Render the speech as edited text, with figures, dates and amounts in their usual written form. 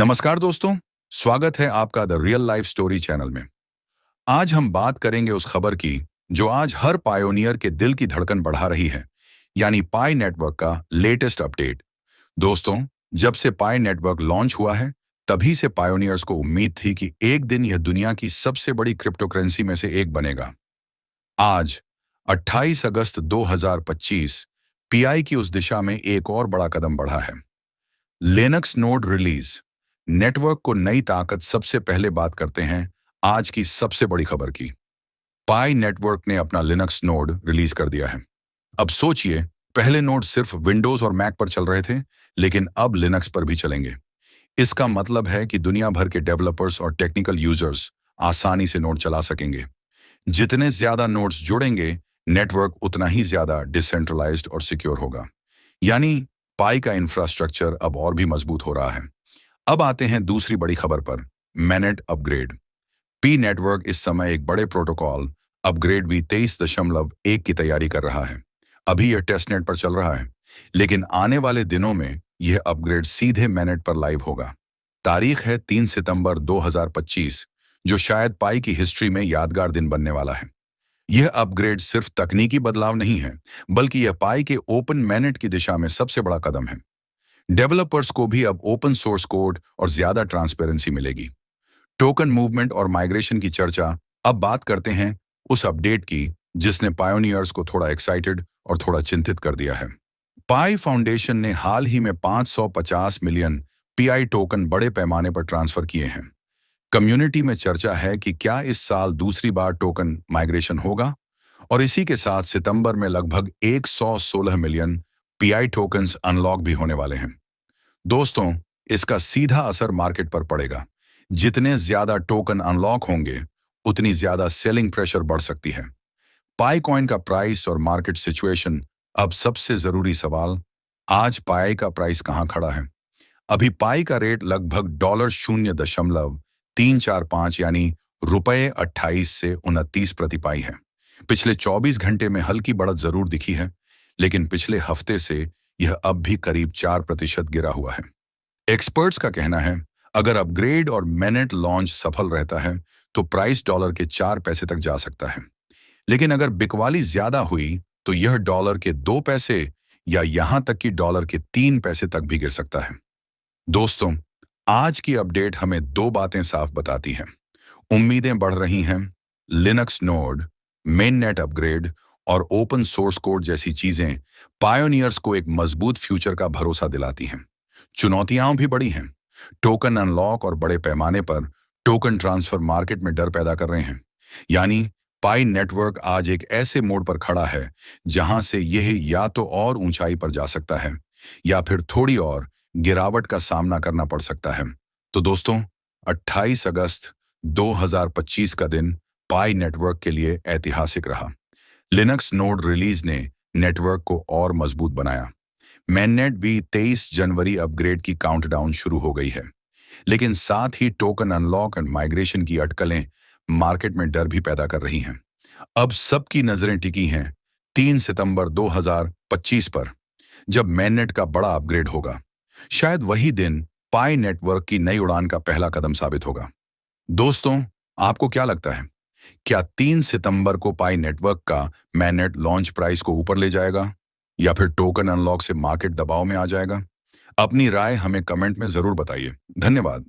नमस्कार दोस्तों, स्वागत है आपका the real life story channel में। आज हम बात करेंगे उस खबर की जो आज हर पायोनियर के दिल की धड़कन बढ़ा रही है, यानी पाई नेटवर्क का लेटेस्ट अपडेट। दोस्तों, जब से पाई नेटवर्क लॉन्च हुआ है, तभी से पायोनियर्स को उम्मीद थी कि एक दिन यह दुनिया की सबसे बड़ी क्रिप्टो करेंसी में से एक बनेगा। आज 28 अगस्त 2025 पीआई की उस दिशा में एक और बड़ा कदम बढ़ा है। लिनक्स नोड रिलीज, नेटवर्क को नई ताकत। सबसे पहले बात करते हैं आज की सबसे बड़ी खबर की। पाई नेटवर्क ने अपना लिनक्स नोड रिलीज कर दिया है। अब सोचिए, पहले नोड सिर्फ विंडोज और मैक पर चल रहे थे, लेकिन अब लिनक्स पर भी चलेंगे। इसका मतलब है कि दुनिया भर के डेवलपर्स और टेक्निकल यूजर्स आसानी से नोड चला सकेंगे। जितने ज्यादा नोड्स जुड़ेंगे, नेटवर्क उतना ही ज्यादा डिसेंट्रलाइज्ड और सिक्योर होगा। यानी पाई का इंफ्रास्ट्रक्चर अब और भी मजबूत हो रहा है। अब आते हैं दूसरी बड़ी खबर पर, मैनेट अपग्रेड। पी नेटवर्क इस समय एक बड़े प्रोटोकॉल अपग्रेड V23.1 की तैयारी कर रहा है। अभी यह टेस्टनेट पर चल रहा है, लेकिन आने वाले दिनों में यह अपग्रेड सीधे मैनेट पर लाइव होगा। तारीख है 3 सितंबर 2025, जो शायद पाई की हिस्ट्री में यादगार दिन बनने वाला है। यह अपग्रेड सिर्फ तकनीकी बदलाव नहीं है, बल्कि यह पाई के ओपन मैनेट की दिशा में सबसे बड़ा कदम है। डेवलपर्स को भी अब ओपन सोर्स कोड और ज्यादा ट्रांसपेरेंसी मिलेगी। टोकन मूवमेंट और माइग्रेशन की चर्चा। अब बात करते हैं उस अपडेट की जिसने पायोनियर्स को थोड़ा एक्साइटेड और थोड़ा चिंतित कर दिया है। पाई फाउंडेशन ने हाल ही में 550 मिलियन पीआई टोकन बड़े पैमाने पर ट्रांसफर किए हैं। कम्युनिटी में चर्चा है कि क्या इस साल दूसरी बार टोकन माइग्रेशन होगा, और इसी के साथ सितंबर में लगभग 116 मिलियन पीआई टोकन्स अनलॉक भी होने वाले हैं। दोस्तों, इसका सीधा असर मार्केट पर पड़ेगा। जितने ज्यादा टोकन अनलॉक होंगे, उतनी ज्यादा सेलिंग प्रेशर बढ़ सकती है। पाई कॉइन का प्राइस और मार्केट सिचुएशन। अब सबसे जरूरी सवाल, आज पाई का प्राइस कहां खड़ा है? अभी पाई का रेट लगभग $0.345 यानी ₹28 से 29 प्रति पाई है। पिछले 24 घंटे में हल्की बढ़त जरूर दिखी है, लेकिन पिछले हफ्ते से यह अब भी करीब 4% गिरा हुआ है। एक्सपर्ट्स का कहना है, अगर अपग्रेड और मैनेट लॉन्च सफल रहता है तो प्राइस डॉलर के 4 पैसे तक जा सकता है। लेकिन अगर बिकवाली ज्यादा हुई तो यह डॉलर के 2 पैसे या यहां तक कि डॉलर के 3 पैसे तक भी गिर सकता है। दोस्तों, आज की अपडेट हमें 2 बातें साफ बताती हैं। उम्मीदें बढ़ रही हैं। Linux node, main net upgrade और ओपन सोर्स कोड जैसी चीजें पायोनियर्स को एक मजबूत फ्यूचर का भरोसा दिलाती हैं। चुनौतियां भी बड़ी हैं। टोकन अनलॉक और बड़े पैमाने पर टोकन ट्रांसफर मार्केट में डर पैदा कर रहे हैं। यानी पाई नेटवर्क आज एक ऐसे मोड़ पर खड़ा है जहां से यह या तो और ऊंचाई पर जा सकता है या फिर थोड़ी और गिरावट का सामना करना पड़ सकता है। तो दोस्तों, 28 अगस्त 2025 का दिन पाई नेटवर्क के लिए ऐतिहासिक रहा। लिनक्स नोड रिलीज ने नेटवर्क को और मजबूत बनाया। मैननेट भी 23 जनवरी अपग्रेड की काउंटडाउन शुरू हो गई है, लेकिन साथ ही टोकन अनलॉक एंड माइग्रेशन की अटकलें मार्केट में डर भी पैदा कर रही हैं। अब सबकी नजरें टिकी हैं 3 सितंबर 2025 पर, जब मैननेट का बड़ा अपग्रेड होगा। शायद वही दिन पाई नेटवर्क की नई उड़ान का पहला कदम साबित होगा। दोस्तों, आपको क्या लगता है? क्या 3 सितंबर को पाई नेटवर्क का मैननेट लॉन्च प्राइस को ऊपर ले जाएगा, या फिर टोकन अनलॉक से मार्केट दबाव में आ जाएगा? अपनी राय हमें कमेंट में जरूर बताइए। धन्यवाद।